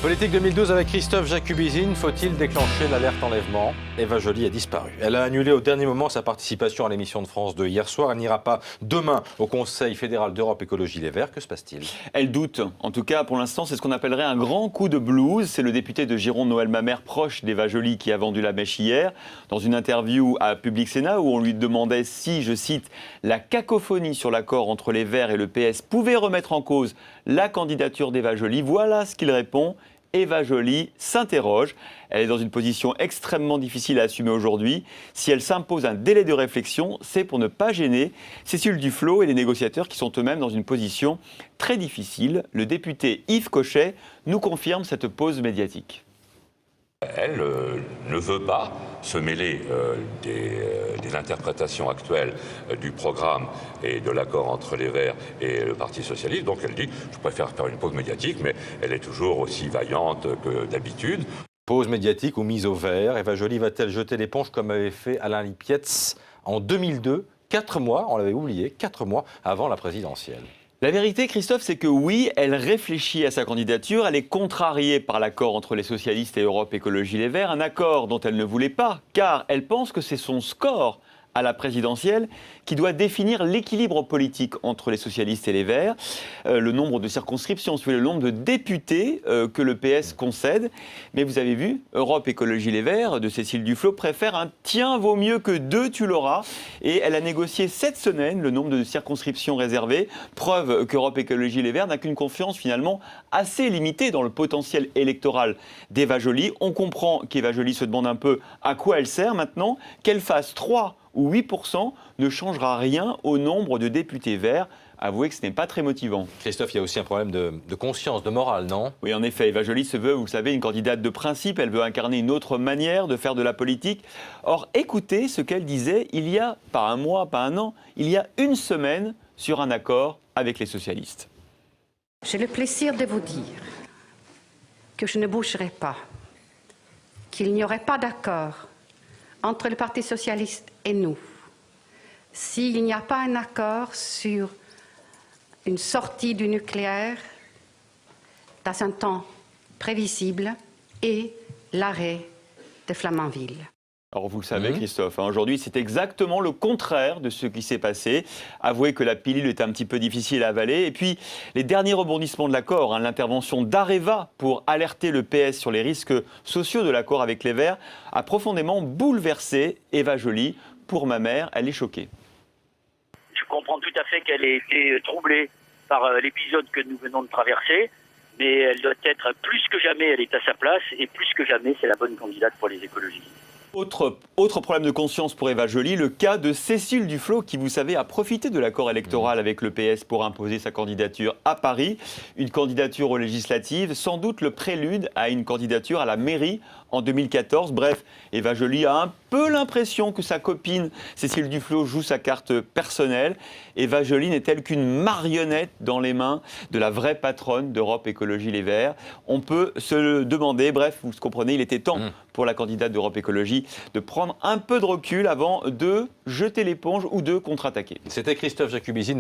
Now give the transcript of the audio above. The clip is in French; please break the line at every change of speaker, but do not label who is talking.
Politique 2012 avec Christophe Jacubizine. Faut-il déclencher l'alerte enlèvement? Eva Joly a disparu. Elle a annulé au dernier moment sa participation à l'émission de France 2 hier soir. Elle n'ira pas demain au Conseil fédéral d'Europe Écologie Les Verts. Que se passe-t-il?
Elle doute. En tout cas, pour l'instant, c'est ce qu'on appellerait un grand coup de blues. C'est le député de Gironde, Noël Mamère, proche d'Eva Joly, qui a vendu la mèche hier. Dans une interview à Public Sénat, où on lui demandait si, je cite, la cacophonie sur l'accord entre les Verts et le PS pouvait remettre en cause la candidature d'Eva Joly. Voilà ce qu'il répond. Eva Joly s'interroge. Elle est dans une position extrêmement difficile à assumer aujourd'hui. Si elle s'impose un délai de réflexion, c'est pour ne pas gêner Cécile Duflot et les négociateurs qui sont eux-mêmes dans une position très difficile. Le député Yves Cochet nous confirme cette pause médiatique.
Elle ne veut pas se mêler des interprétations actuelles du programme et de l'accord entre les Verts et le Parti Socialiste. Donc elle dit « je préfère faire une pause médiatique », mais elle est toujours aussi vaillante que d'habitude.
Pause médiatique ou mise au vert. Eva Joly va-t-elle jeter l'éponge comme avait fait Alain Lipietz en 2002, 4 mois, on l'avait oublié, 4 mois avant la présidentielle?
La vérité, Christophe, c'est que oui, elle réfléchit à sa candidature. Elle est contrariée par l'accord entre les socialistes et Europe Écologie Les Verts, un accord dont elle ne voulait pas, car elle pense que c'est son score à la présidentielle qui doit définir l'équilibre politique entre les socialistes et les Verts, le nombre de circonscriptions, le nombre de députés que le PS concède. Mais vous avez vu, Europe Écologie Les Verts de Cécile Duflot préfère un « tiens vaut mieux que 2, tu l'auras ». Et elle a négocié cette semaine le nombre de circonscriptions réservées, preuve qu'Europe Écologie Les Verts n'a qu'une confiance finalement assez limitée dans le potentiel électoral d'Eva Joly. On comprend qu'Eva Joly se demande un peu à quoi elle sert maintenant, qu'elle fasse 3 ou 8% ne changera rien au nombre de députés verts. Avouez que ce n'est pas très motivant.
Christophe, il y a aussi un problème de conscience, de morale, non?
Oui, en effet, Eva Joly se veut, vous le savez, une candidate de principe. Elle veut incarner une autre manière de faire de la politique. Or, écoutez ce qu'elle disait il y a, pas un mois, pas un an, il y a une semaine, sur un accord avec les socialistes.
J'ai le plaisir de vous dire que je ne bougerai pas, qu'il n'y aurait pas d'accord entre le Parti socialiste et nous, s'il n'y a pas un accord sur une sortie du nucléaire dans un temps prévisible et l'arrêt de Flamanville.
Alors vous le savez, Christophe, aujourd'hui c'est exactement le contraire de ce qui s'est passé. Avouez que la pilule est un petit peu difficile à avaler. Et puis les derniers rebondissements de l'accord, l'intervention d'Areva pour alerter le PS sur les risques sociaux de l'accord avec les Verts, a profondément bouleversé Eva Joly. Pour ma mère, elle est choquée.
Je comprends tout à fait qu'elle ait été troublée par l'épisode que nous venons de traverser, mais elle doit être plus que jamais, elle est à sa place, et plus que jamais, c'est la bonne candidate pour les écologistes.
Autre problème de conscience pour Eva Joly, le cas de Cécile Duflot qui, vous savez, a profité de l'accord électoral avec le PS pour imposer sa candidature à Paris. Une candidature aux législatives, sans doute le prélude à une candidature à la mairie en 2014. Bref, Eva Joly a un peu l'impression que sa copine Cécile Duflot joue sa carte personnelle. Eva Joly n'est-elle qu'une marionnette dans les mains de la vraie patronne d'Europe Écologie Les Verts? On peut se le demander. Bref, vous comprenez, il était temps pour la candidate d'Europe Écologie de prendre un peu de recul avant de jeter l'éponge ou de contre-attaquer.
C'était Christophe Jacubizine.